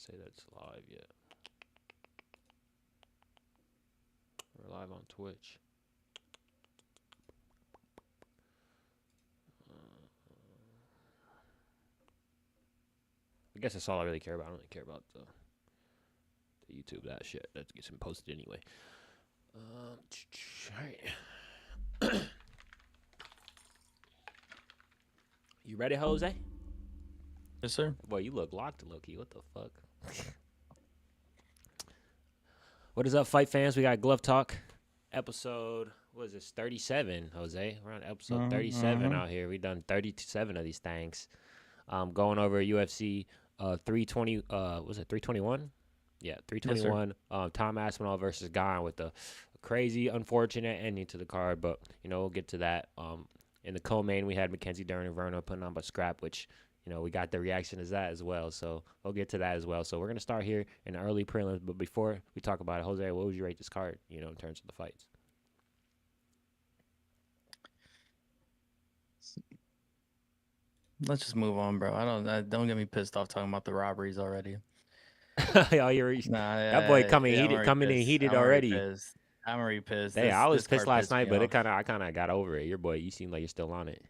say that's live yet. We're live on Twitch. I guess that's all I really care about. I don't really care about the YouTube, that shit. That gets posted anyway. All right. You ready, Jose? Yes, sir. Boy, you look locked, Loki. What the fuck? What is up, fight fans? We got Glove Talk episode. What is this? 37, Jose. We're on episode 37 out here. We done 37 of these things. Going over UFC 320. Was it 321? Yeah, 321. Yes, Tom Aspinall versus Gane with the crazy, unfortunate ending to the card, but we'll get to that. In the co-main, we had Mackenzie Dern and Verno putting on a scrap, which we got the reaction as that as well. So we'll get to that as well. So we're gonna start here in the early prelims, but before we talk about it, Jose, what would you rate this card? In terms of the fights. Let's just move on, bro. Don't get me pissed off talking about the robberies already. That boy coming in heated already. I'm already pissed. Hey, I was pissed last night, but I kind of got over it. Your boy, you seem like you're still on it.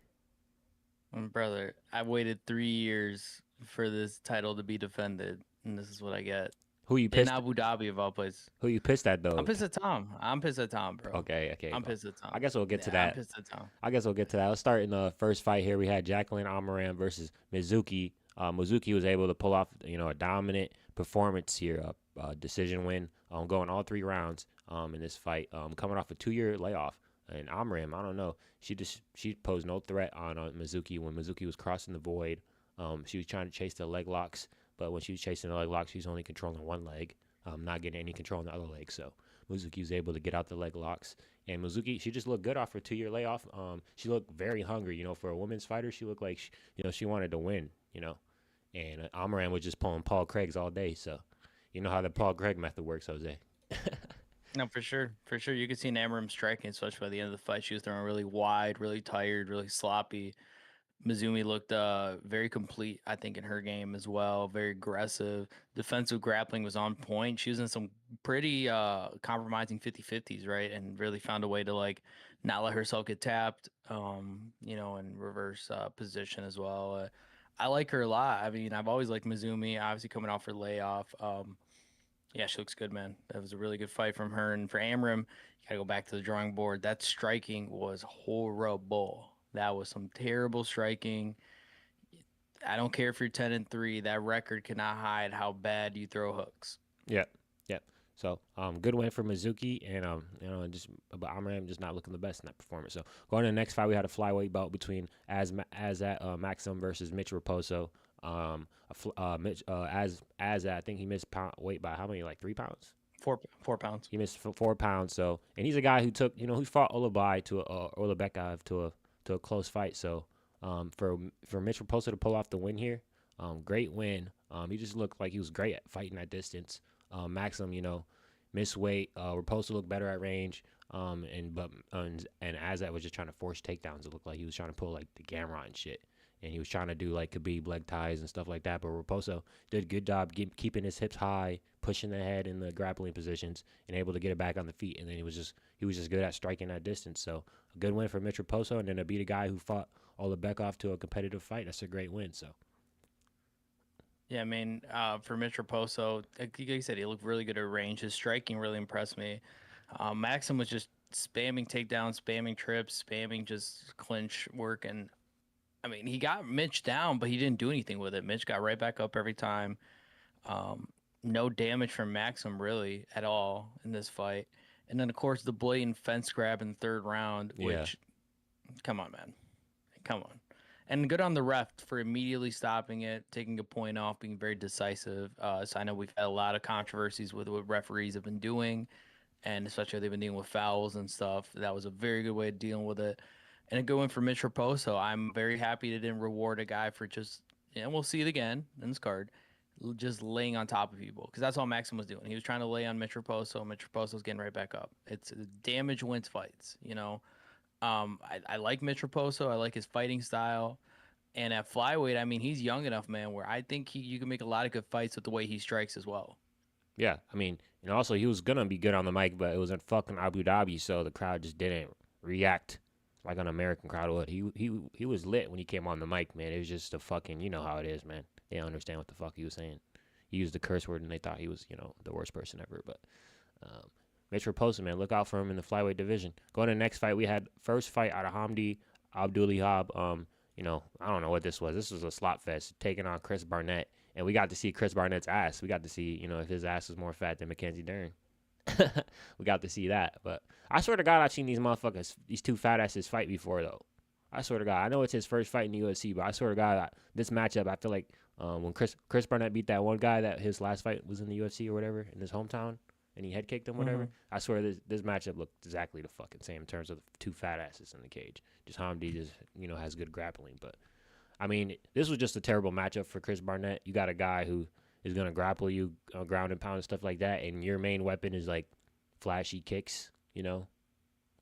Brother, I waited 3 years for this title to be defended, and this is what I get. Who you pissed? In Abu Dhabi, of all places. Who you pissed at, though? I'm pissed at Tom. bro. Okay. I'm pissed at Tom. I guess we'll get to that. I'm pissed at Tom. I guess we'll get to that. Let's start in the first fight here. We had Jacqueline Amaram versus Mizuki. Mizuki was able to pull off, a dominant performance here, a decision win, going all 3 rounds in this fight, coming off a 2-year layoff. And Amaram, I don't know, she posed no threat on Mizuki when Mizuki was crossing the void. She was trying to chase the leg locks, but when she was chasing the leg locks, she was only controlling one leg, not getting any control on the other leg. So Mizuki was able to get out the leg locks. And Mizuki, she just looked good off her 2-year layoff. She looked very hungry. For a women's fighter, she looked like she wanted to win. And Amaram was just pulling Paul Craig's all day. So you know how the Paul Craig method works, Jose. No, for sure. You could see Amaram striking, especially by the end of the fight. She was throwing really wide, really tired, really sloppy. Mizumi looked very complete, I think, in her game as well. Very aggressive. Defensive grappling was on point. She was in some pretty compromising 50-50s, right? And really found a way to, not let herself get tapped, and reverse position as well. I like her a lot. I mean, I've always liked Mizumi, obviously coming off her layoff. Yeah, she looks good, man. That was a really good fight from her. And for Amaram, you got to go back to the drawing board. That striking was horrible. That was some terrible striking. I don't care if you're 10-3. That record cannot hide how bad you throw hooks. Yep. So, good win for Mizuki, and but Amaram just not looking the best in that performance. So, going to the next fight, we had a flyweight bout between Maxim versus Mitch Raposo. Mitch, I think he missed weight by how many? Like 3 pounds. 4 pounds. He missed 4 pounds. So, and he's a guy who took, who fought Olabekov to a close fight. So, for Mitch Raposo to pull off the win here, great win. He just looked like he was great at fighting at distance. Maxim, missed weight. Raposo looked better at range. And Azat was just trying to force takedowns. It looked like he was trying to pull like the Gamrot and shit. And he was trying to do like Khabib leg ties and stuff like that. But Raposo did a good job keeping his hips high, pushing the head in the grappling positions, and able to get it back on the feet. And then he was just good at striking that distance. So a good win for Mitch Raposo, and then to beat a guy who fought Olabekov to a competitive fight. That's a great win. So. Yeah, I mean, for Mitch Raposo, like you said, he looked really good at range. His striking really impressed me. Maxim was just spamming takedowns, spamming trips, spamming just clinch work. And, I mean, he got Mitch down, but he didn't do anything with it. Mitch got right back up every time. No damage from Maxim, really, at all in this fight. And then, of course, the blatant fence grab in the 3rd round, which, come on, man. Come on. And good on the ref for immediately stopping it, taking a point off, being very decisive. So I know we've had a lot of controversies with what referees have been doing, and especially they've been dealing with fouls and stuff. That was a very good way of dealing with it. And a good one for Mitch Raposo. I'm very happy they didn't reward a guy for just, and we'll see it again in this card, just laying on top of people. Because that's all Maxim was doing. He was trying to lay on Mitch Raposo. Mitch Raposo was getting right back up. It's damage wins fights, I like Mitch Raposo. I like his fighting style. And at flyweight, I mean, he's young enough, man, where I think you can make a lot of good fights with the way he strikes as well. Yeah, I mean, and also he was gonna be good on the mic, but it was in fucking Abu Dhabi, so the crowd just didn't react like an American crowd would. He was lit when he came on the mic, man. It was just a fucking, you know how it is, man. They don't understand what the fuck he was saying. He used the curse word, and they thought he was, the worst person ever. But um, Mitch Raposa, man, look out for him in the flyweight division. Going to the next fight, we had first fight out of Hamdi Abdulihab. I don't know what this was. This was a slot fest taking on Chris Barnett, and we got to see Chris Barnett's ass. We got to see, if his ass was more fat than Mackenzie Dern. We got to see that. But I swear to God, I've seen these motherfuckers, these two fat asses fight before, though. I swear to God. I know it's his first fight in the UFC, but I swear to God, this matchup, I feel like when Chris Barnett beat that one guy that his last fight was in the UFC or whatever in his hometown, and he head kicked him, whatever. I swear this matchup looked exactly the fucking same in terms of the two fat asses in the cage. Just Hamdi just has good grappling, but I mean this was just a terrible matchup for Chris Barnett. You got a guy who is gonna grapple you, ground and pound and stuff like that, and your main weapon is like flashy kicks,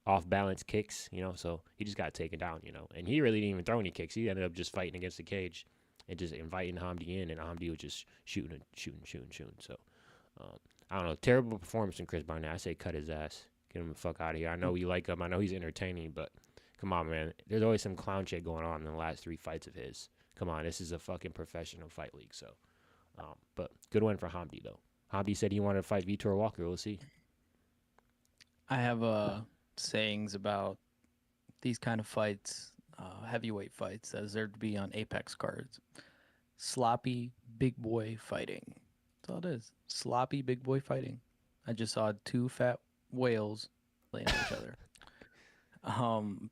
off balance kicks, So he just got taken down, and he really didn't even throw any kicks. He ended up just fighting against the cage and just inviting Hamdi in, and Hamdi was just shooting. So. Um, I don't know. Terrible performance from Chris Barnett. I say cut his ass. Get him the fuck out of here. I know we like him. I know he's entertaining, but come on, man. There's always some clown shit going on in the last 3 fights of his. Come on, this is a fucking professional fight league. So, but good win for Hamdi though. Hamdi said he wanted to fight Vitor Walker. We'll see. I have sayings about these kind of fights, heavyweight fights, that deserve to be on Apex cards. Sloppy big boy fighting. That's all it is. Sloppy big boy fighting. I just saw two fat whales laying on each other.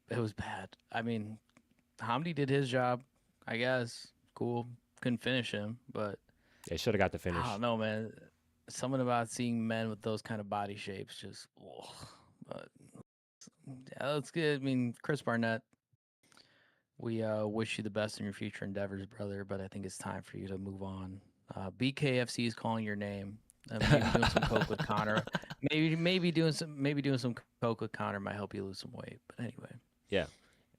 It was bad. I mean, Hamdi did his job, I guess. Cool. Couldn't finish him, but They should have got the finish. I don't know, man. Something about seeing men with those kind of body shapes just, but yeah, that's good. I mean, Chris Barnett, we wish you the best in your future endeavors, brother. But I think it's time for you to move on. BKFC is calling your name. Maybe doing some coke with Connor. Maybe doing some coke with Connor might help you lose some weight. But anyway. Yeah.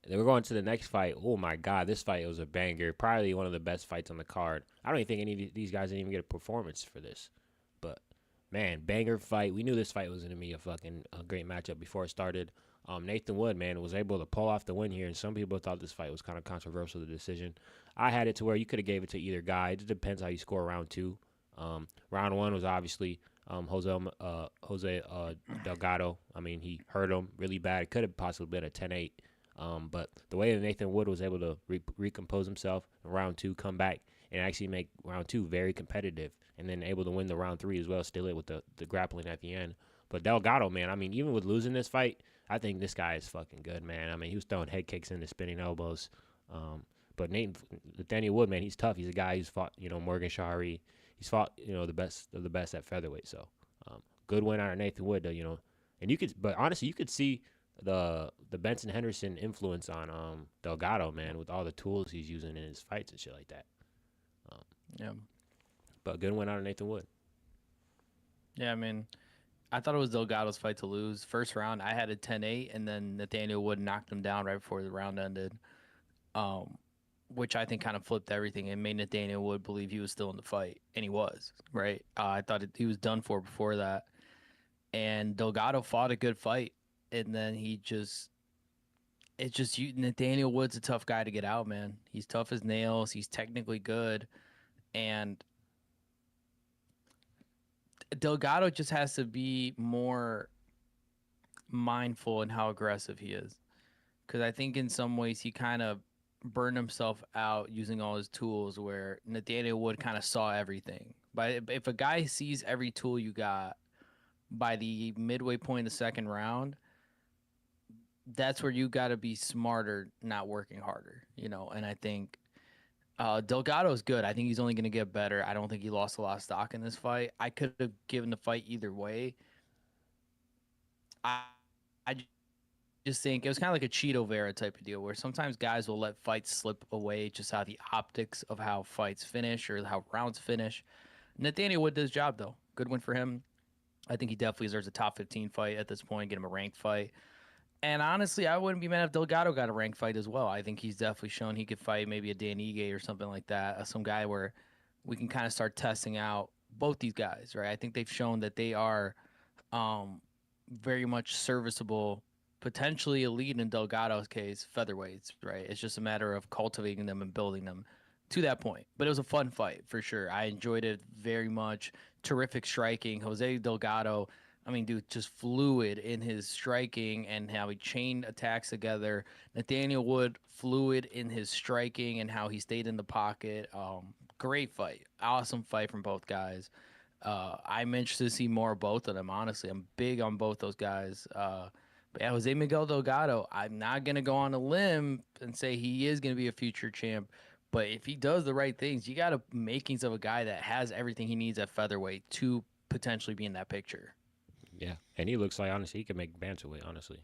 Then we're going to the next fight. Oh my God, this fight was a banger. Probably one of the best fights on the card. I don't even think any of these guys didn't even get a performance for this. But man, banger fight. We knew this fight was going to be a great matchup before it started. Nathan Wood, man, was able to pull off the win here, and some people thought this fight was kind of controversial, the decision. I had it to where you could have gave it to either guy. It just depends how you score round 2. Round 1 was obviously Jose Delgado. I mean, he hurt him really bad. It could have possibly been a 10-8. But the way that Nathan Wood was able to recompose himself in round 2, come back, and actually make round 2 very competitive, and then able to win the round 3 as well, still it with the grappling at the end. But Delgado, man, I mean, even with losing this fight, I think this guy is fucking good, man. I mean, he was throwing head kicks into spinning elbows. But Nathaniel Wood, man, he's tough. He's a guy who's fought, Morgan Shahari. He's fought, the best of the best at featherweight. So, good win out of Nathan Wood, and but honestly, you could see the Benson Henderson influence on Delgado, man, with all the tools he's using in his fights and shit like that. Yeah. But good win out of Nathan Wood. Yeah, I mean, I thought it was Delgado's fight to lose. First round, I had a 10-8, and then Nathaniel Wood knocked him down right before the round ended, which I think kind of flipped everything and made Nathaniel Wood believe he was still in the fight, and he was, right? I thought he was done for before that, and Delgado fought a good fight, and then Nathaniel Wood's a tough guy to get out, man. He's tough as nails. He's technically good, and Delgado just has to be more mindful in how aggressive he is. Because I think in some ways he kind of burned himself out using all his tools, where Nathaniel Wood kind of saw everything. But if a guy sees every tool you got by the midway point of the second round, that's where you got to be smarter, not working harder, And I think Delgado is good. I think he's only going to get better. I don't think he lost a lot of stock in this fight. I could have given the fight either way. I just think it was kind of like a Cheeto Vera type of deal, where sometimes guys will let fights slip away just out of the optics of how fights finish or how rounds finish. Nathaniel Wood did his job, though. Good win for him. I think he definitely deserves a top 15 fight at this point, get him a ranked fight. And honestly, I wouldn't be mad if Delgado got a ranked fight as well. I think he's definitely shown he could fight maybe a Dan Ige or something like that. Some guy where we can kind of start testing out both these guys, right? I think they've shown that they are um, very much serviceable, potentially elite in Delgado's case, featherweights, right? It's just a matter of cultivating them and building them to that point. But it was a fun fight for sure. I enjoyed it very much. Terrific striking. Jose Delgado, I mean, dude, just fluid in his striking and how he chained attacks together. Nathaniel Wood, fluid in his striking and how he stayed in the pocket. Great fight. Awesome fight from both guys. I'm interested to see more of both of them. Honestly, I'm big on both those guys. But yeah, Jose Miguel Delgado, I'm not gonna go on a limb and say he is gonna be a future champ. But if he does the right things, you got a makings of a guy that has everything he needs at featherweight to potentially be in that picture. Yeah, and he looks like honestly he can make bantamweight. Honestly,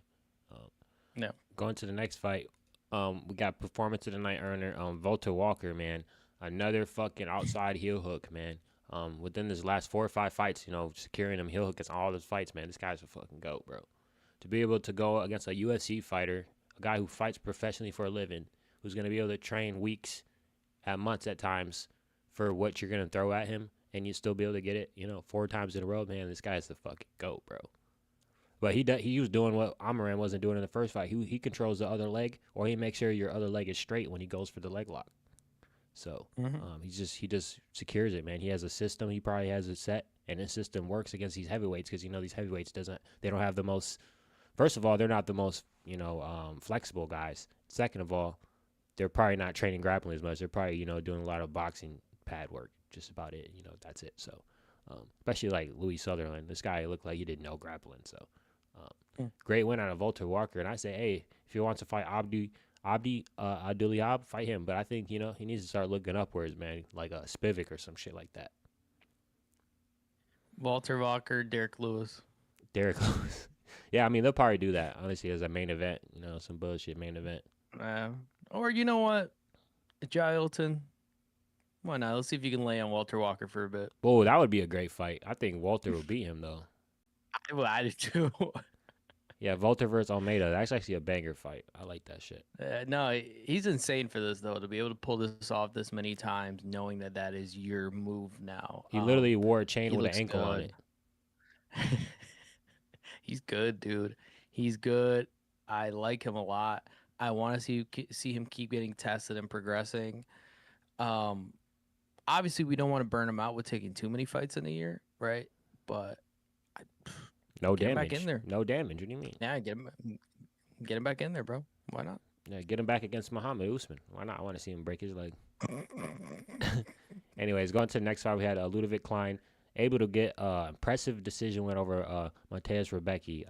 um, No. going to the next fight, we got performance of the night earner, Volta Walker, man, another fucking outside heel hook, man. Within his last 4 or 5 fights, securing him heel hooks in all his fights, man. This guy's a fucking goat, bro. To be able to go against a UFC fighter, a guy who fights professionally for a living, who's gonna be able to train weeks, at months at times, for what you're gonna throw at him, and you still be able to get it, 4 times in a row, man. This guy's the fucking goat, bro. But he was doing what Amaran wasn't doing in the first fight. He controls the other leg, or he makes sure your other leg is straight when he goes for the leg lock. So he just secures it, man. He has a system. He probably has it set, and his system works against these heavyweights because these heavyweights they don't have the most. First of all, they're not the most flexible guys. Second of all, they're probably not training grappling as much. They're probably doing a lot of boxing pad work. Just about it. That's it. So especially like Louis Sutherland, this guy looked like he didn't know grappling. So great win out of Volta Walker, and I say, hey, if he wants to fight Abdi Abduliab, fight him. But I think he needs to start looking upwards, man, like a Spivak or some shit like that. Walter Walker, Derek Lewis. Derek Lewis. Yeah, I mean they'll probably do that. Honestly, as a main event, some bullshit main event. Or you know what, Jai Hilton. Why not? Let's see if you can lay on Walter Walker for a bit. Oh, that would be a great fight. I think Walter will beat him though. I do too. Yeah, Volta versus Almeida. That's actually a banger fight. I like that shit. No, he's insane for this though. To be able to pull this off this many times, knowing that is your move now. He literally wore a chain with an ankle on it. He's good, dude. He's good. I like him a lot. I want to see him keep getting tested and progressing. Obviously, we don't want to burn him out with taking too many fights in a year, right? But no get damage. Him back in there. No damage. What do you mean? Yeah, get him back in there, bro. Why not? Yeah, get him back against Muhammad Usman. Why not? I want to see him break his leg. Anyways, going to the next fight, we had Ludovic Klein able to get impressive decision win over Mateusz Rebecki.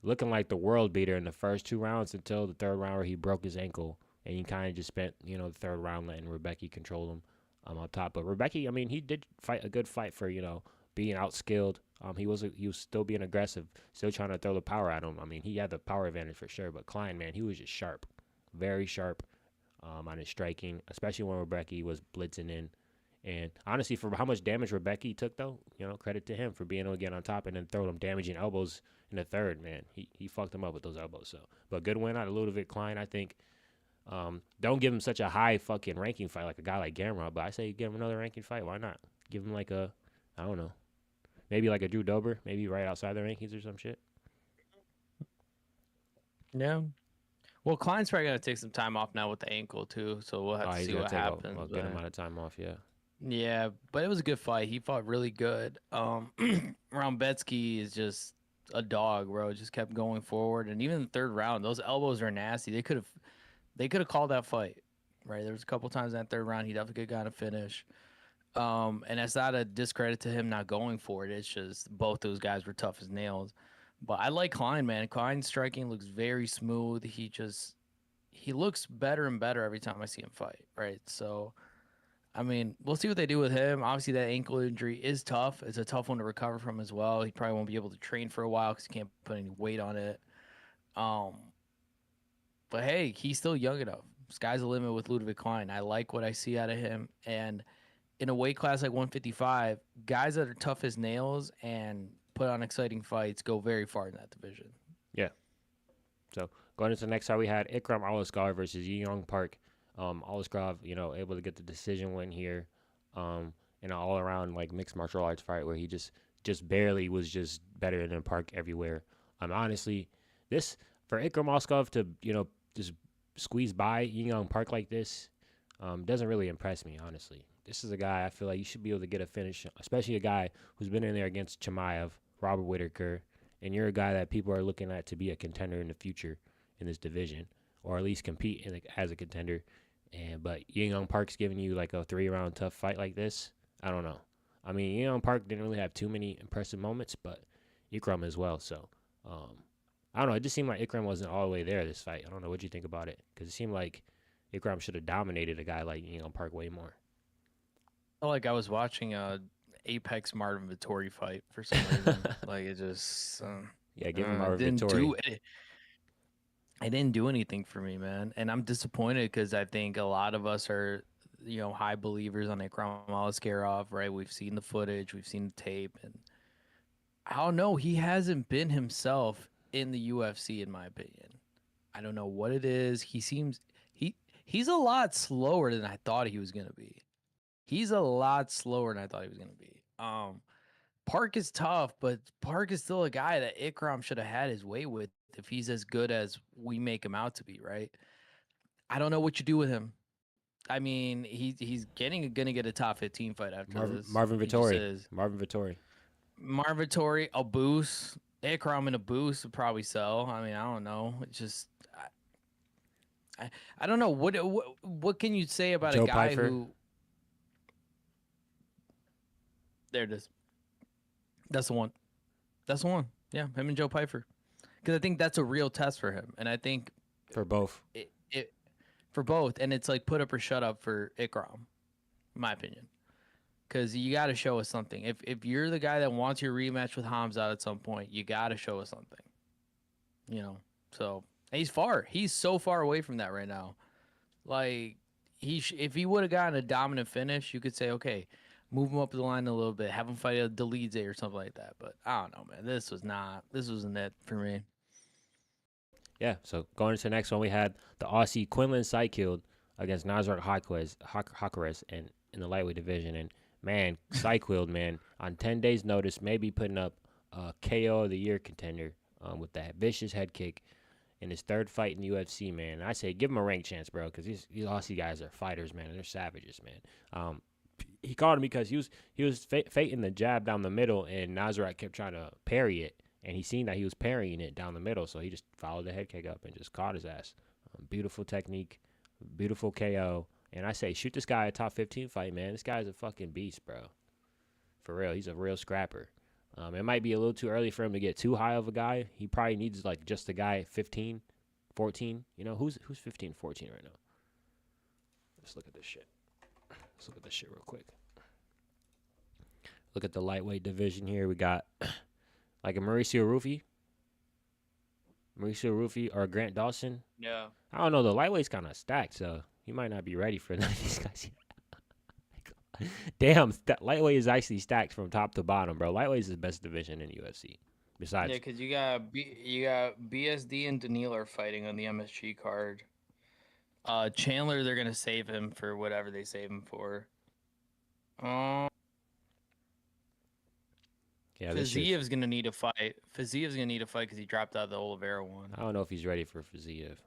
Looking like the world beater in the first 2 rounds until the third round where he broke his ankle, and he kind of just spent the third round letting Rebecki control him on top. But Rebecki, I mean, he did fight a good fight for being outskilled. He was still being aggressive, still trying to throw the power at him. I mean, he had the power advantage for sure. But Klein, man, he was just sharp, very sharp on his striking, especially when Rebecki was blitzing in. And honestly, for how much damage Rebecki took, though, credit to him for being able to get on top and then throw them damaging elbows in the third, man. He fucked him up with those elbows. So, but good win out of Ludovic Klein, I think. Don't give him such a high fucking ranking fight like a guy like Gamrot, but I say give him another ranking fight. Why not? Give him like I don't know, maybe like a Drew Dober, maybe right outside the rankings or some shit. Yeah. Well, Klein's probably gonna take some time off now with the ankle too, so we'll have to see what happens. A good amount of time off, yeah. Yeah, but it was a good fight. He fought really good. Betsky is just a dog, bro. Just kept going forward, and even in the third round, those elbows are nasty. They could have called that fight, right? There was a couple times in that third round he definitely could have gotten a finish. And that's not a discredit to him not going for it. It's just both those guys were tough as nails. But I like Klein, man. Klein's striking looks very smooth. He looks better and better every time I see him fight, right? So, I mean, we'll see what they do with him. Obviously, that ankle injury is tough. It's a tough one to recover from as well. He probably won't be able to train for a while because he can't put any weight on it. But hey, he's still young enough. Sky's the limit with Ludovic Klein. I like what I see out of him. And in a weight class like 155, guys that are tough as nails and put on exciting fights go very far in that division. Yeah. So going into the next fight, we had Ikram Alisgar versus Yi Young Park. Alisgar, able to get the decision win here, in an all around like mixed martial arts fight where he just barely was just better than Park everywhere. Honestly, this for Ikram Alisgar to just squeeze by Yi Young Park like this, doesn't really impress me honestly. This is a guy I feel like you should be able to get a finish, especially a guy who's been in there against Chimaev, Robert Whitaker, and you're a guy that people are looking at to be a contender in the future in this division, or at least compete as a contender. But Yi Young Park's giving you like a 3-round tough fight like this. I don't know. I mean, Yi Young Park didn't really have too many impressive moments, but Ikram as well. So I don't know. It just seemed like Ikram wasn't all the way there this fight. I don't know what you think about it, because it seemed like Ikram should have dominated a guy like Yi Young Park way more. Felt like I was watching a Apex Marvin Vittori fight for some reason. Like it just Yeah, give him our didn't Vittori. do it. It didn't do anything for me, man. And I'm disappointed because I think a lot of us are, high believers on Ikram Aliskerov, right? We've seen the footage, we've seen the tape, and I don't know. He hasn't been himself in the UFC, in my opinion. I don't know what it is. He's a lot slower than I thought he was gonna be. He's a lot slower than I thought he was gonna be. Park is tough, but Park is still a guy that Ikram should have had his way with if he's as good as we make him out to be, right? I don't know what you do with him. I mean, he's gonna get a top 15 fight after this. Marvin He just Vittori. is. Marvin Vittori. Marvin Vittori, a boost. Ikram in a boost would probably sell. I mean, I don't know. It's just I don't know what can you say about Joe a guy Pyfer? who. There it is. That's the one. That's the one. Yeah, him and Joe Pyfer. Because I think that's a real test for him, and I think For both. it for both, and it's like put up or shut up for Ikram, in my opinion. Because you got to show us something. If you're the guy that wants your rematch with Hamza at some point, you got to show us something. So and he's far. He's so far away from that right now. Like if he would have gotten a dominant finish, you could say, okay, move him up the line a little bit, have him fight a Delize or something like that. But I don't know, man. This wasn't it for me. Yeah, so going into the next one, we had the Aussie Quinlan Sykeld against Nasrat Hakares in the lightweight division. And, man, Sykeld, man, on 10 days' notice, maybe putting up a KO of the year contender with that vicious head kick in his third fight in the UFC, man. I say give him a rank chance, bro, because these Aussie guys are fighters, man. They're savages, man. He caught him because he was feinting the jab down the middle, and Nasrat kept trying to parry it. And he seen that he was parrying it down the middle, so he just followed the head kick up and just caught his ass. Beautiful technique, beautiful KO. And I say, shoot this guy a top 15 fight, man. This guy's a fucking beast, bro. For real, he's a real scrapper. It might be a little too early for him to get too high of a guy. He probably needs like just a guy 15, 14. Who's 15, 14 right now? Let's look at this shit. Let's look at this shit real quick. Look at the lightweight division here. We got like a Mauricio Rufy or Grant Dawson. Yeah. I don't know. The lightweight's kind of stacked, so he might not be ready for none of these guys yet. Damn, lightweight is actually stacked from top to bottom, bro. Lightweight is the best division in UFC. Besides, Yeah, because you got BSD and Daniil are fighting on the MSG card. Chandler, they're gonna save him for whatever they save him for. yeah, Fiziev's gonna need a fight. Fiziev's gonna need a fight because he dropped out of the Oliveira one. I don't know if he's ready for Fiziev.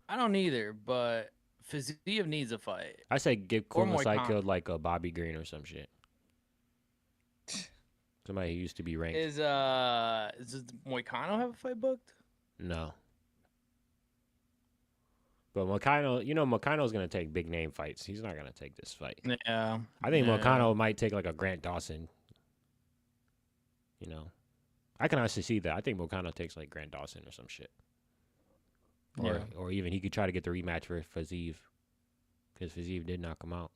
I don't either, but Fiziev needs a fight. I say give Quinlan Moicano. Sykeld like a Bobby Green or some shit. Somebody who used to be ranked. Does Moicano have a fight booked? No. But Moicano's going to take big name fights. He's not going to take this fight. Yeah. I think Moicano might take like a Grant Dawson. I can honestly see that. I think Moicano takes like Grant Dawson or some shit. Or even he could try to get the rematch for Fiziev. Because Fiziev did knock him out.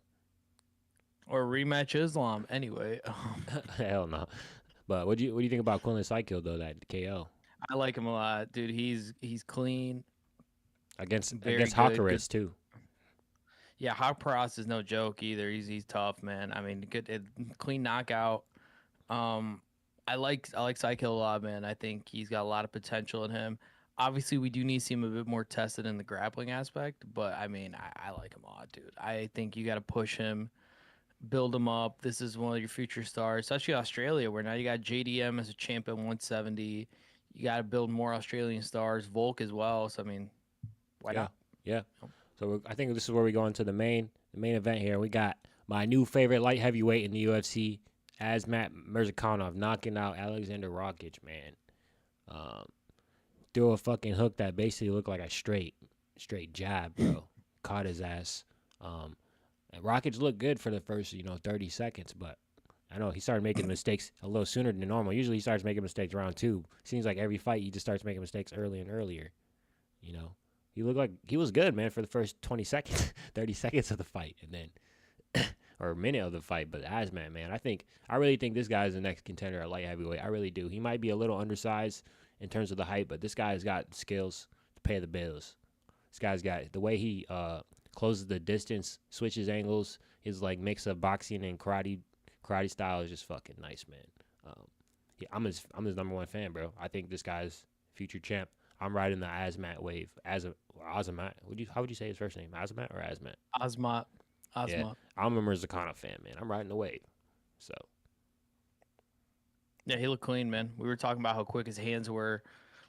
Or rematch Islam anyway. Hell no. But what do you think about Quinlan Sykeld though, that KO? I like him a lot, dude. He's clean. Against Very good, Hakares too. Yeah, Hakares is no joke either. He's tough, man. I mean, good clean knockout. I like Sykeld a lot, man. I think he's got a lot of potential in him. Obviously, we do need to see him a bit more tested in the grappling aspect, but I mean, I like him a lot, dude. I think you got to push him, build him up. This is one of your future stars, especially Australia, where now you got JDM as a champ at 170. You got to build more Australian stars, Volk as well. So I mean, why Yeah, not? yeah. So I think this is where we go into the main event here. We got my new favorite light heavyweight in the UFC, Azmat Mirzakhanov, knocking out Alexander Rakic, man. Um, threw a fucking hook that basically looked like a straight jab, bro. Caught his ass. And Rakic looked good for the first 30 seconds, but I know he started making mistakes a little sooner than normal. Usually he starts making mistakes round two. Seems like every fight he just starts making mistakes early and earlier. You know, he looked like he was good, man, for the first 20 seconds, 30 seconds of the fight, and then or a minute of the fight. But Azmat, man, I really think this guy is the next contender at light heavyweight. I really do. He might be a little undersized in terms of the height, but this guy's got skills to pay the bills. This guy's got the way he closes the distance, switches angles. His like mix of boxing and karate style is just fucking nice, man. I'm his number one fan, bro. I think this guy's future champ. I'm riding the Azmat wave. Azamat. How would you say his first name? Azamat or Azmat? Osmot. Yeah, I'm a Mirzakhanov fan, man. I'm riding the wave. So Yeah, he looked clean, man. We were talking about how quick his hands were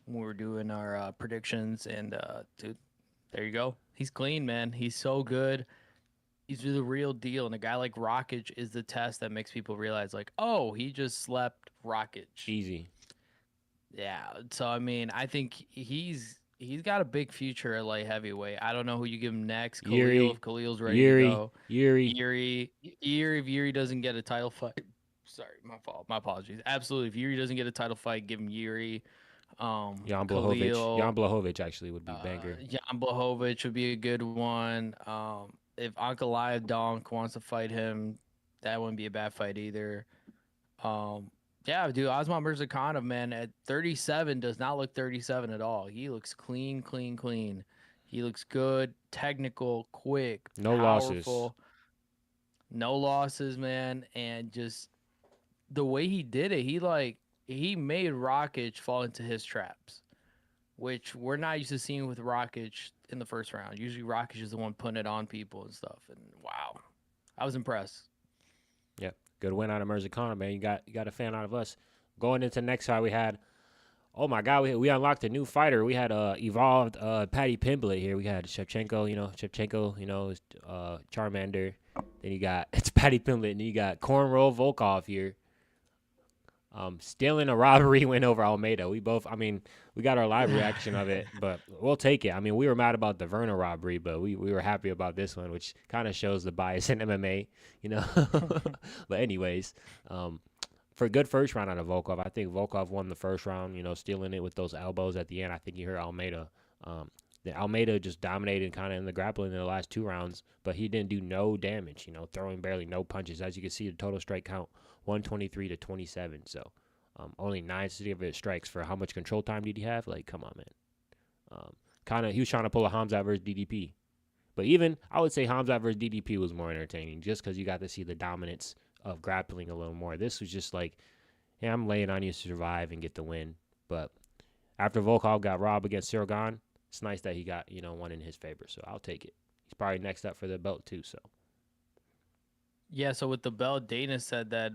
when we were doing our predictions, and dude, there you go. He's clean, man. He's so good. He's the real deal, and a guy like Rakic is the test that makes people realize, like, oh, he just slept Rakic. easy. Yeah. So I mean, I think he's got a big future at light heavyweight. I don't know who you give him next. Khalil, Yuri, if Khalil's ready to go. Yuri. Yuri, if Yuri doesn't get a title fight. Sorry, my fault. My apologies. Absolutely. If Yuri doesn't get a title fight, give him Yuri. Jan Blachowicz actually would be banger. Jan Blachowicz would be a good one. If Ankalaev Donk wants to fight him, that wouldn't be a bad fight either. Yeah, dude, Osman Mirzakhanov, man, at 37 does not look 37 at all. He looks clean, clean, clean. He looks good, technical, quick, No powerful. losses. No losses, man, and just the way he did it, he made Rakic fall into his traps, which we're not used to seeing with Rakic in the first round. Usually Rakic is the one putting it on people and stuff. And wow, I was impressed. Yep. Good win out of Mirzakhanov, man. You got a fan out of us. Going into next fight, we had, oh my God, we unlocked a new fighter. We had evolved Paddy Pimblett here. We had Shevchenko, Charmander. Then you got it's Paddy Pimblett, and you got Cornrow Volkov here. Stealing a robbery win over Almeida. We got our live reaction of it, but we'll take it. I mean, we were mad about the Verna robbery, but we were happy about this one, which kind of shows the bias in MMA, But anyways, for a good first round out of Volkov, I think Volkov won the first round, stealing it with those elbows at the end. I think you heard Almeida. Almeida just dominated kind of in the grappling in the last two rounds, but he didn't do no damage, throwing barely no punches. As you can see, the total strike count, 123 to 27. So only 9 severe strikes for how much control time did he have? Like, come on, man. He was trying to pull a Hamzat versus DDP. But even, I would say Hamzat versus DDP was more entertaining just because you got to see the dominance of grappling a little more. This was just like, hey, I'm laying on you to survive and get the win. But after Volkov got robbed against Cyril Gane, it's nice that he got, one in his favor. So I'll take it. He's probably next up for the belt too, so. Yeah, so with the belt, Dana said that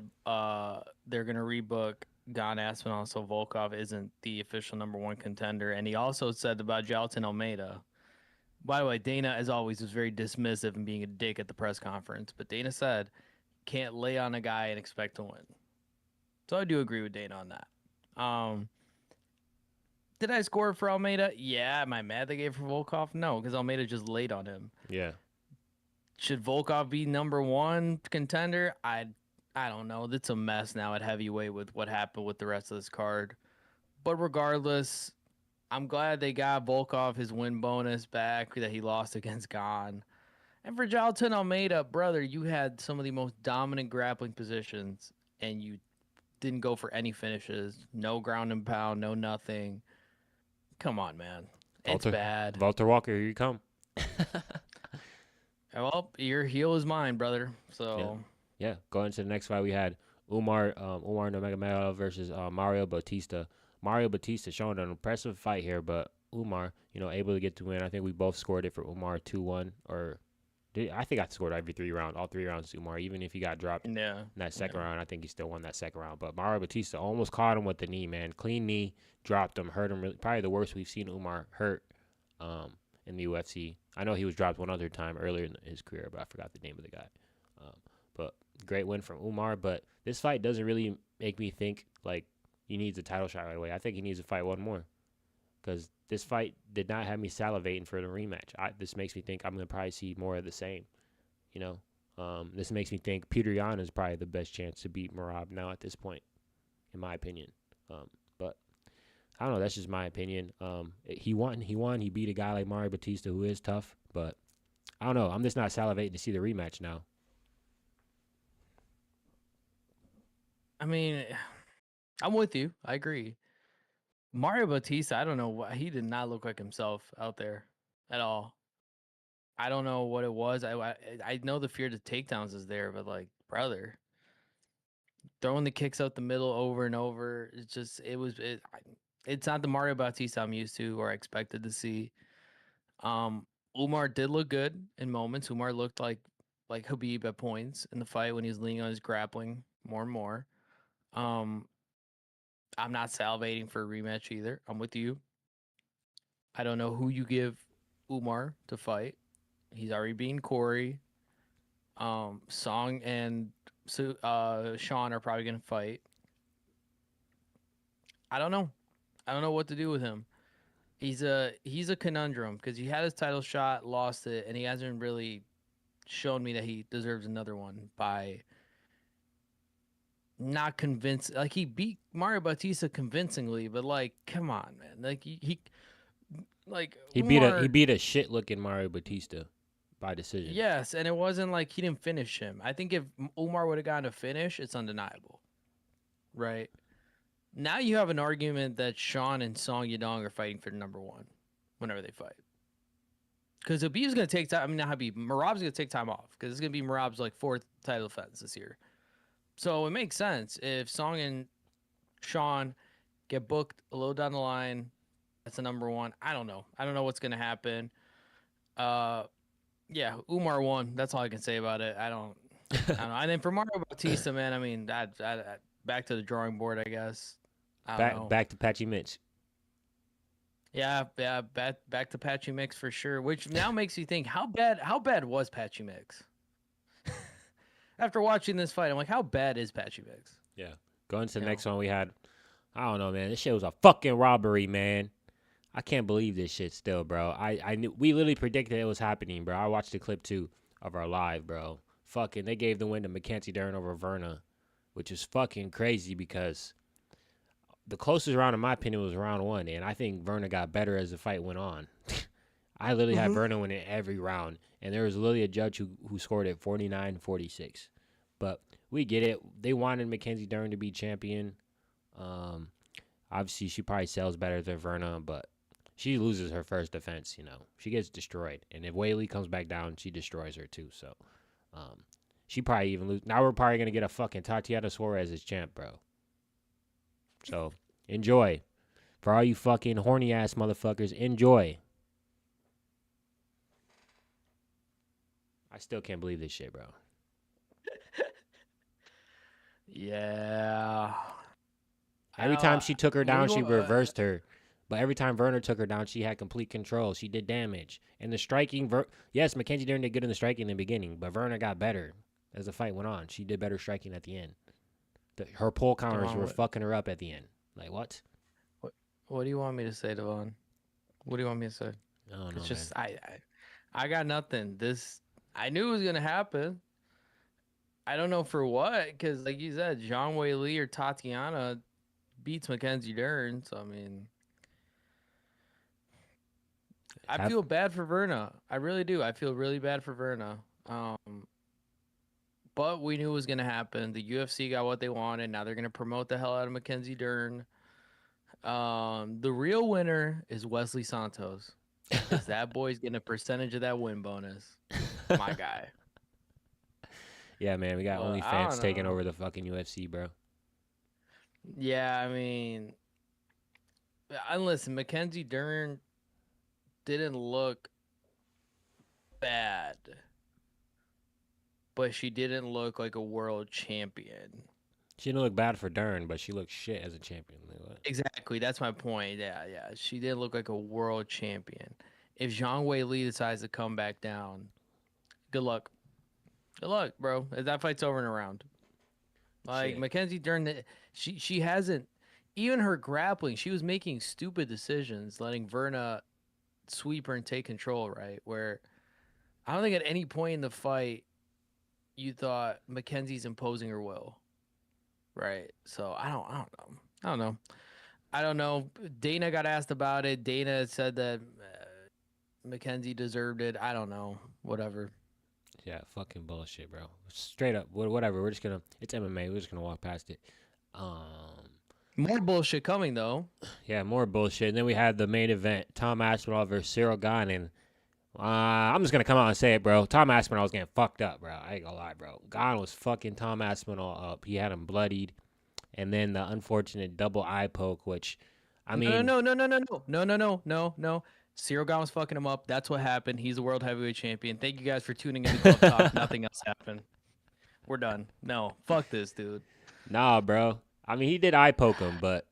they're going to rebook Gane Aspinall, so Volkov isn't the official number one contender. And he also said about Jailton Almeida. By the way, Dana, as always, was very dismissive and being a dick at the press conference. But Dana said, can't lay on a guy and expect to win. So I do agree with Dana on that. Did I score for Almeida? Yeah. Am I mad they gave for Volkov? No, because Almeida just laid on him. Yeah. Should Volkov be number one contender? I don't know. It's a mess now at heavyweight with what happened with the rest of this card. But regardless, I'm glad they got Volkov his win bonus back that he lost against Gane. And for Jailton Almeida, brother, you had some of the most dominant grappling positions, and you didn't go for any finishes. No ground and pound, no nothing. Come on, man. It's bad. Walter Walker, here you come. Well, your heel is mine, brother. So yeah. Going to the next fight, we had Umar Nurmagomedov versus Mario Bautista. Mario Bautista showing an impressive fight here, but Umar, able to get the win. I think we both scored it for Umar 2-1, or I think I scored every 3 rounds, all 3 rounds to Umar. Even if he got dropped Yeah. in that second Yeah. round, I think he still won that second round. But Mario Batista almost caught him with the knee, man. Clean knee, dropped him, hurt him. Really, probably the worst we've seen Umar hurt in the UFC. I know he was dropped one other time earlier in his career, but I forgot the name of the guy. But great win from Umar. But this fight doesn't really make me think like he needs a title shot right away. I think he needs to fight one more, because this fight did not have me salivating for the rematch. This makes me think I'm going to probably see more of the same. This makes me think Peter Yan is probably the best chance to beat Merab now at this point, in my opinion. But I don't know. That's just my opinion. He won. He beat a guy like Mario Batista, who is tough. But I don't know. I'm just not salivating to see the rematch now. I mean, I'm with you. I agree. Mario Batista, I don't know what he did not look like himself out there at all. I don't know what it was. I know the fear to takedowns is there, but like, brother, throwing the kicks out the middle over and over, it's not the Mario Bautista I'm used to or expected to see. Umar did look good in moments. Umar looked like Habib at points in the fight when he was leaning on his grappling more and more. I'm not salivating for a rematch either. I'm with you. I don't know who you give Umar to fight. He's already beaten Corey. Song and Sean are probably gonna fight. I don't know. I don't know what to do with him. He's a conundrum because he had his title shot, lost it, and he hasn't really shown me that he deserves another one by not convinced. Like, he beat Mario Bautista convincingly, but like, come on, man. Like he like He Umar, beat a shit looking Mario Batista by decision. yes, and it wasn't like he didn't finish him. I think if Umar would have gotten a finish, it's undeniable, right? Now you have an argument that Sean and Song Yadong are fighting for number one whenever they fight. Because Habib's going to take time. I mean, not Habib. Merab's going to take time off because it's going to be Merab's like fourth title defense this year. So it makes sense if Song and Sean get booked a little down the line. That's the number one. I don't know. I don't know what's going to happen. Yeah, Umar won. That's all I can say about it. I don't know. And then for Mario Bautista, man, I mean, back to the drawing board, I guess. I don't know. Back to Patchy Mitch. Yeah, back to Patchy Mix for sure. Which now makes you think, how bad was Patchy Mix? After watching this fight, I'm like, how bad is Patchy Mix? Yeah. Going to the next one, we had, I don't know, man. This shit was a fucking robbery, man. I can't believe this shit still, bro. I knew, we literally predicted it was happening, bro. I watched the clip too of our live, bro. Fucking, they gave the win to Mackenzie Dern over Verna, which is fucking crazy because the closest round, in my opinion, was round one, and I think Verna got better as the fight went on. I literally had Verna winning every round, and there was literally a judge who scored it 49-46. But we get it. They wanted Mackenzie Dern to be champion. Obviously, she probably sells better than Verna, but she loses her first defense, She gets destroyed. And if Whaley comes back down, she destroys her too. So she probably even lose. Now we're probably going to get a fucking Tatiana Suarez as champ, bro. So enjoy. For all you fucking horny ass motherfuckers, enjoy. I still can't believe this shit, bro. Yeah. Every time she took her down, she reversed her. But every time Verna took her down, she had complete control. She did damage. And the striking, yes, Mackenzie Dern did good in the striking in the beginning, but Verna got better as the fight went on. She did better striking at the end. Her pull counters were fucking her up at the end. Like, what? What do you want me to say, Devon? What do you want me to say? I don't know, it's just, man. I got nothing. I knew it was going to happen. I don't know for what, because like you said, Zhang Weili or Tatiana beats Mackenzie Dern. So, I mean, I feel bad for Verna. I really do. I feel really bad for Verna. But we knew it was going to happen. The UFC got what they wanted. Now they're going to promote the hell out of Mackenzie Dern. The real winner is Wesley Santos. Because that boy's getting a percentage of that win bonus. My guy. Yeah, man, we got OnlyFans taking over the fucking UFC, bro. Yeah, I mean, and listen, Mackenzie Dern, didn't look bad, but she didn't look like a world champion. She didn't look bad for Dern, but she looked shit as a champion. Exactly. That's my point. Yeah, yeah. She didn't look like a world champion. If Zhang Wei Li decides to come back down, good luck. Good luck, bro. That fight's over in a round. Like Shit. Mackenzie Dern, she hasn't even her grappling. She was making stupid decisions, letting Verna sweep her and take control. Right, where I don't think at any point in the fight you thought Mackenzie's imposing her will. Right. So I don't know. I don't know. Dana got asked about it. Dana said that Mackenzie deserved it. I don't know. Whatever. Yeah, fucking bullshit, bro. Straight up, whatever. We're just gonna. It's MMA. We're just gonna walk past it. More bullshit coming though. Yeah, more bullshit. And then we had the main event: Tom Aspinall versus Cyril Gane. And I'm just gonna come out and say it, bro. Tom Aspinall was getting fucked up, bro. I ain't gonna lie, bro. Gane was fucking Tom Aspinall up. He had him bloodied, and then the unfortunate double eye poke, which, I mean, No. Cyril Gane was fucking him up. That's what happened. He's the world heavyweight champion. Thank you guys for tuning in to Club Talk. Nothing else happened. We're done. No, fuck this, dude. Nah, bro. I mean, he did eye poke him, but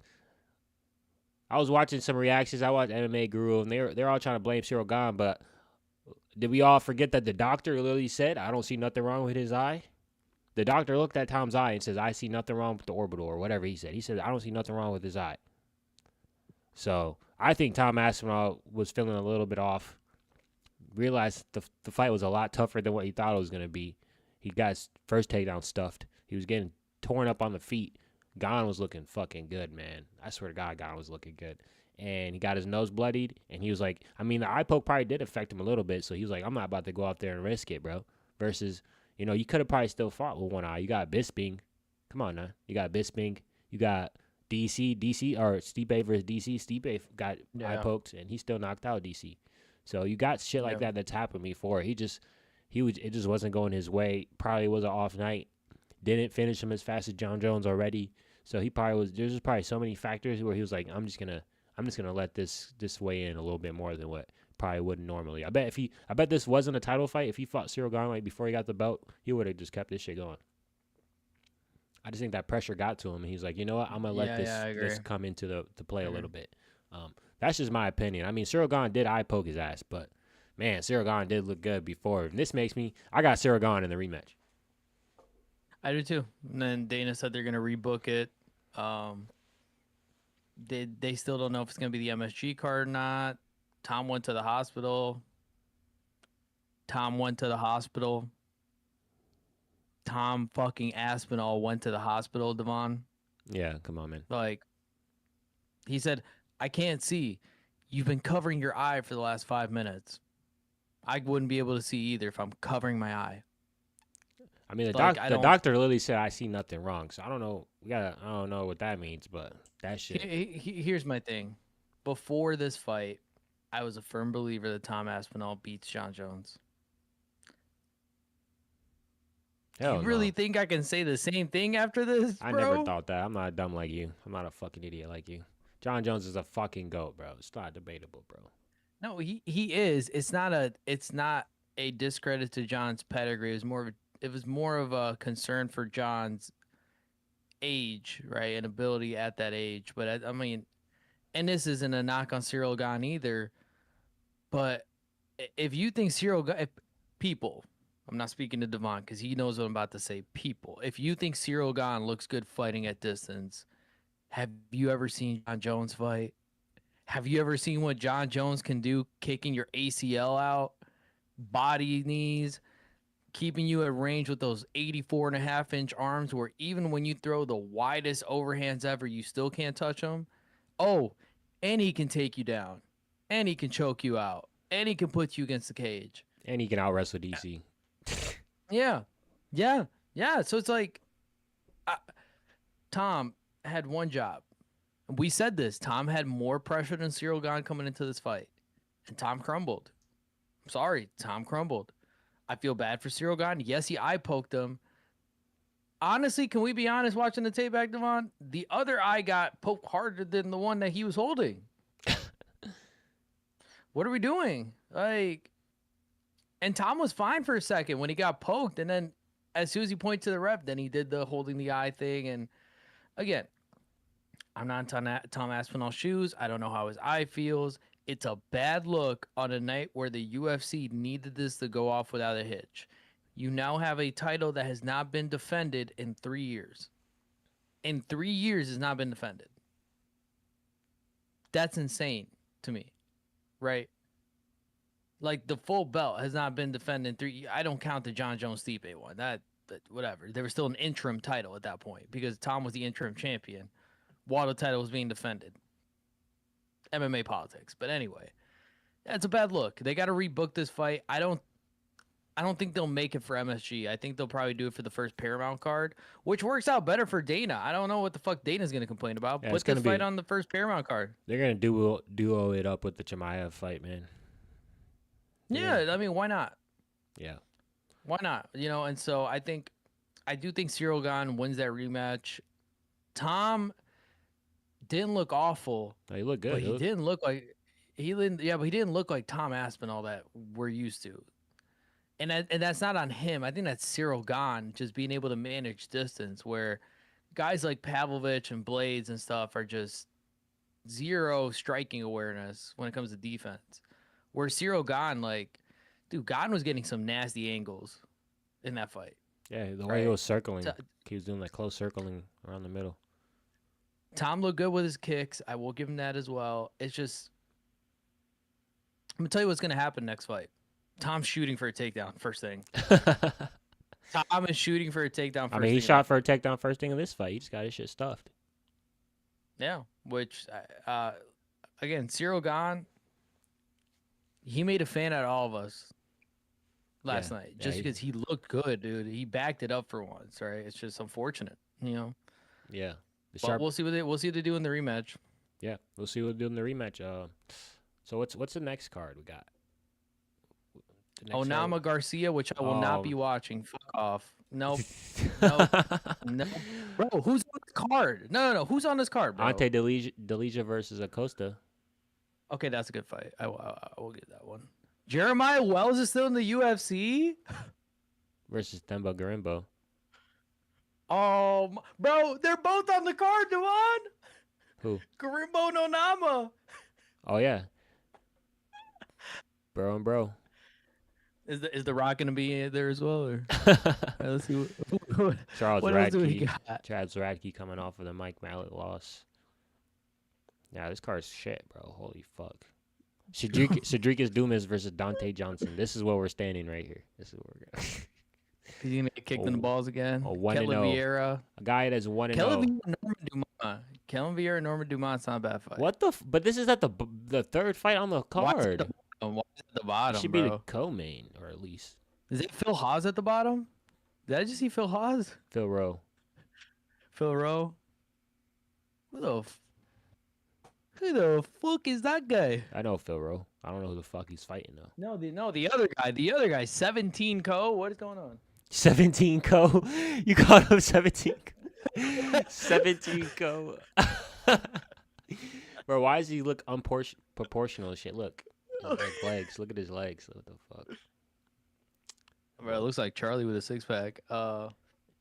I was watching some reactions. I watched MMA Guru, and they're all trying to blame Cyril Gane, but did we all forget that the doctor literally said, "I don't see nothing wrong with his eye"? The doctor looked at Tom's eye and says, "I see nothing wrong with the orbital," or whatever he said. He said, "I don't see nothing wrong with his eye." So I think Tom Aspinall was feeling a little bit off. Realized the fight was a lot tougher than what he thought it was going to be. He got his first takedown stuffed. He was getting torn up on the feet. Gane was looking fucking good, man. I swear to God, Gane was looking good. And he got his nose bloodied. And he was like, I mean, the eye poke probably did affect him a little bit. So he was like, I'm not about to go out there and risk it, bro. Versus, you could have probably still fought with one eye. You got Bisping. Come on now. You got Bisping. You got DC, or Stipe versus DC. Stipe got eye poked, and he still knocked out DC. So you got shit like that that's happened before. It just wasn't going his way. Probably was an off night. Didn't finish him as fast as John Jones already. So he probably was. There's just probably so many factors where he was like, I'm just gonna let this weigh in a little bit more than what probably wouldn't normally. I bet this wasn't a title fight. If he fought Cyril Gane like before he got the belt, he would have just kept this shit going. I just think that pressure got to him, and he's like, you know what, I'm gonna let this come into the play a little bit. That's just my opinion. I mean, Cyril Gane did eye poke his ass, but man, Cyril Gane did look good before. And this makes me, I got Cyril Gane in the rematch. I do too. And then Dana said they're gonna rebook it. They still don't know if it's gonna be the MSG card or not. Tom went to the hospital. Tom fucking Aspinall went to the hospital, Devon. Yeah, come on, man. Like, he said, I can't see. You've been covering your eye for the last 5 minutes. I wouldn't be able to see either if I'm covering my eye. I mean, the doctor literally said, I see nothing wrong. So I don't know. I don't know what that means, but that shit. Here's my thing. Before this fight, I was a firm believer that Tom Aspinall beats John Jones. Hell you really think I can say the same thing after this, bro? I never thought that. I'm not dumb like you. I'm not a fucking idiot like you. John Jones is a fucking GOAT, bro. It's not debatable, bro. No, he is. It's not a discredit to John's pedigree. It was more of a concern for John's age, right, and ability at that age. But I mean, and this isn't a knock on Cyril Gane either. But if you think people, I'm not speaking to Devon because he knows what I'm about to say. People, if you think Cyril Gane looks good fighting at distance, have you ever seen John Jones fight? Have you ever seen what John Jones can do kicking your ACL out, body knees, keeping you at range with those 84.5-inch arms where even when you throw the widest overhands ever, you still can't touch them? Oh, and he can take you down, and he can choke you out, and he can put you against the cage. And he can out-wrestle DC. Yeah. So it's like, Tom had one job. We said this. Tom had more pressure than Cyril Gane coming into this fight. And Tom crumbled. I'm sorry. Tom crumbled. I feel bad for Cyril Gane. Yes, he eye poked him. Honestly, can we be honest watching the tape back, Devon? The other eye got poked harder than the one that he was holding. What are we doing? Like, and Tom was fine for a second when he got poked, and then as soon as he pointed to the ref, then he did the holding the eye thing. And again, I'm not in Tom Aspinall's shoes. I don't know how his eye feels. It's a bad look on a night where the UFC needed this to go off without a hitch. You now have a title that has not been defended in 3 years. In 3 years, has not been defended. That's insane to me, right? Like the full belt has not been defended in 3. I don't count the John Jones Stipe one. That whatever. There was still an interim title at that point because Tom was the interim champion while the title was being defended. MMA politics, but anyway, that's a bad look. They got to rebook this fight. I don't think they'll make it for MSG. I think they'll probably do it for the first Paramount card, which works out better for Dana. I don't know what the fuck Dana's gonna complain about. Yeah, Put this fight on the first Paramount card. They're gonna duo it up with the Chimaev fight, man. Yeah, I mean, why not? Yeah. Why not? You know, and so I do think Cyril Gane wins that rematch. Tom didn't look awful. Oh, he looked good. But he didn't look like but he didn't look like Tom Aspinall that we're used to. And that's not on him. I think that's Cyril Gane just being able to manage distance where guys like Pavlovich and Blades and stuff are just zero striking awareness when it comes to defense. Where Cyril Gane, like, dude, Gane was getting some nasty angles in that fight. Yeah, the way he was circling. He was doing that close circling around the middle. Tom looked good with his kicks. I will give him that as well. It's just, I'm going to tell you what's going to happen next fight. Tom's shooting for a takedown, first thing. Tom is shooting for a takedown first thing. He shot for a takedown first thing in this fight. He just got his shit stuffed. Yeah, which, again, Cyril Gane, he made a fan out of all of us last night just because he looked good, dude. He backed it up for once, right? It's just unfortunate, you know? Yeah. But we'll see what they do in the rematch. Yeah, we'll see what they do in the rematch. So what's the next card we got? Onama Garcia, which I will not be watching. Fuck off. Nope. No. Bro, who's on this card? No. Who's on this card, bro? Ante Delija versus Acosta. Okay, that's a good fight. I will get that one. Jeremiah Wells is still in the UFC? Versus Themba Gorimbo. Oh, bro, they're both on the card, Duan. Who? Gorimbo and Onama. Oh, yeah. Bro and bro. Is the Rock gonna be there as well? Or? Let's see. Charles what else do we got? Charles Radke coming off of the Mike Mallet loss. Yeah, this card's shit, bro. Holy fuck. Cedricus Dumas versus Dante Johnson. This is where we're standing right here. This is where we're going. He's gonna get kicked in the balls again. 1-0. Vieira. A guy that's 1-0. Kellen Vieira, Norman Dumont's not a bad fight. What the? But this is at the third fight on the card. Why is it at the bottom? It should be the co-main, or at least. Is it Phil Hawes at the bottom? Did I just see Phil Hawes? Phil Rowe. Phil Rowe. Who the fuck is that guy? I know Phil Rowe. I don't know who the fuck he's fighting though. No, the other guy. The other guy. 17 Co. What is going on? 17 Co. You called him 17. 17 Co. Bro, why does he look proportional as shit? Look. Like legs. Look at his legs. What the fuck? Bro, it looks like Charlie with a six-pack.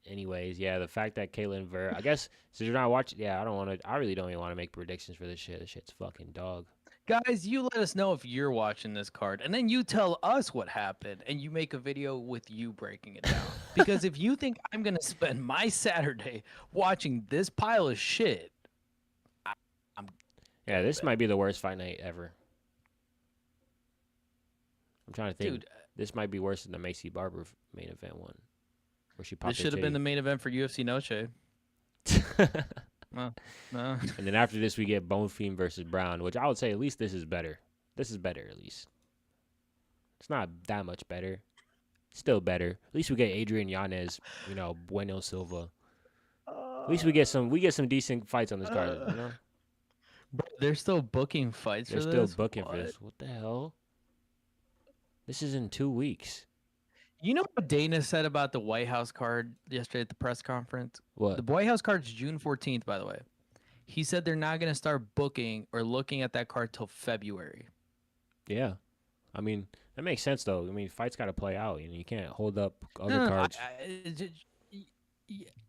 Anyways, yeah, the fact that Caitlin Ver, I guess, since you're not watching, yeah, I really don't even want to make predictions for this shit. This shit's fucking dog. Guys, you let us know if you're watching this card, and then you tell us what happened, and you make a video with you breaking it down. Because if you think I'm going to spend my Saturday watching this pile of shit, Yeah, this might be the worst fight night ever. I'm trying to think. Dude, this might be worse than the Macy Barber main event one. Where she popped this should have been the main event for UFC Noche. No. And then after this, we get Bonfim versus Brown, which I would say at least this is better. This is better, at least. It's not that much better. Still better. At least we get Adrian Yanez, Bueno Silva. At least we get some decent fights on this card, Bro, they're still booking fights for this? They're still booking for this. What the hell? This is in 2 weeks. You know what Dana said about the White House card yesterday at the press conference? What? The White House card's June 14th, by the way. He said they're not going to start booking or looking at that card till February. Yeah. I mean, that makes sense though. I mean, fights got to play out, and you can't hold up other No, no, cards.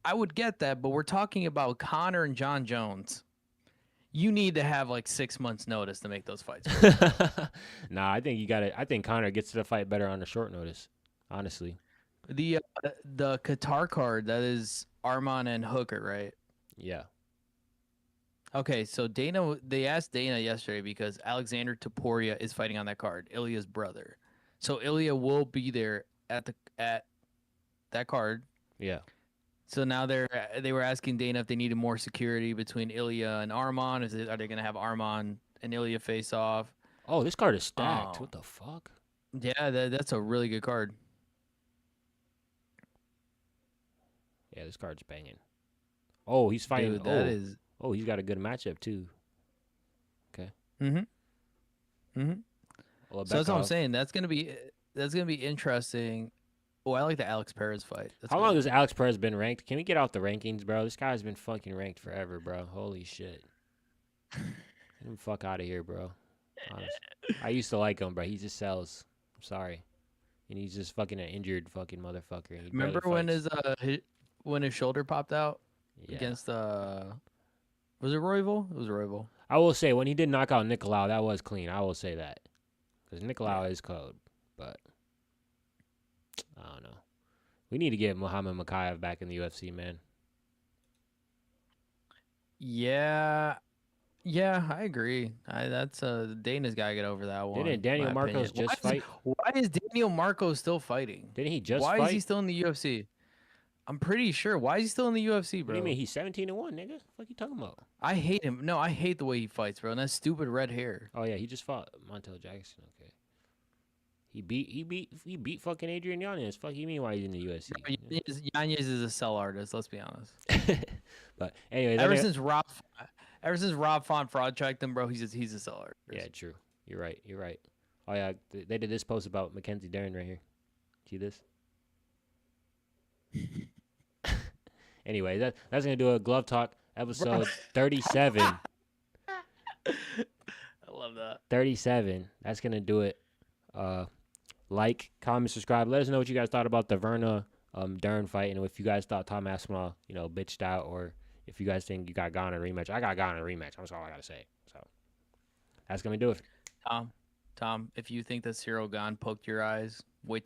I would get that, but we're talking about Connor and John Jones. You need to have like 6 months notice to make those fights work. Nah, I think you got it. I think Connor gets to the fight better on a short notice. Honestly. The Qatar card, that is Arman and Hooker, right? Yeah. Okay, so they asked Dana yesterday because Alexander Topuria is fighting on that card, Ilya's brother. So Ilya will be there at that card. Yeah. So now they were asking Dana if they needed more security between Ilya and Arman. Are they going to have Arman and Ilya face off? Oh, this card is stacked. Oh, What the fuck? yeah, that's a really good card. Yeah, this card's banging. Oh, he's fighting. Dude, that is. Oh, he's got a good matchup too. Okay. So that's what I'm saying. That's gonna be interesting. Oh, I like the Alex Perez fight. That's How good. long has Alex Perez been ranked? Can we get out the rankings, bro? This guy's been fucking ranked forever, bro. Holy shit. Get him fuck out of here, bro. Honestly. I used to like him, bro. He just sells. I'm sorry. And he's just fucking an injured fucking motherfucker. And he Remember barely when fights. when his shoulder popped out Yeah. against was it Royval? It was Royval. I will say, when he did knock out Nicolau, that was clean. I will say that. Because Nicolau is cold. But I don't know. We need to get Muhammad Makayev back in the UFC, man. Yeah, I agree. That's Dana's got to get over that one. Didn't Daniel my opinion. Marcos just fight? Why is Daniel Marcos still fighting? Didn't he just Why fight? is he still in the UFC? I'm pretty sure. Why is he still in the UFC, What bro? do you mean? He's 17-1, nigga? What you talking about? I hate him. No, I hate the way he fights, bro. And that stupid red hair. Oh yeah, he just fought Montel Jackson. Okay. He beat fucking Adrian Yanez. Fuck you mean why he's in the UFC? Yanez is a sell artist. Let's be honest. But anyways, Ever since Rob Font fraud checked him, bro, he's a sell artist. yeah, true. You're right. Oh yeah, they did this post about Mackenzie Dern right here. See this? Anyway, that's gonna do a Glove Talk episode 37. I love that. 37. That's gonna do it. Like, comment, subscribe. Let us know what you guys thought about the Verna Dern fight, and if you guys thought Tom Aspinall, bitched out, or if you guys think you got Gane in a rematch. I got Gane in a rematch. That's all I gotta say. So that's gonna do it. Tom, if you think that Cyril Gane poked your eyes, wait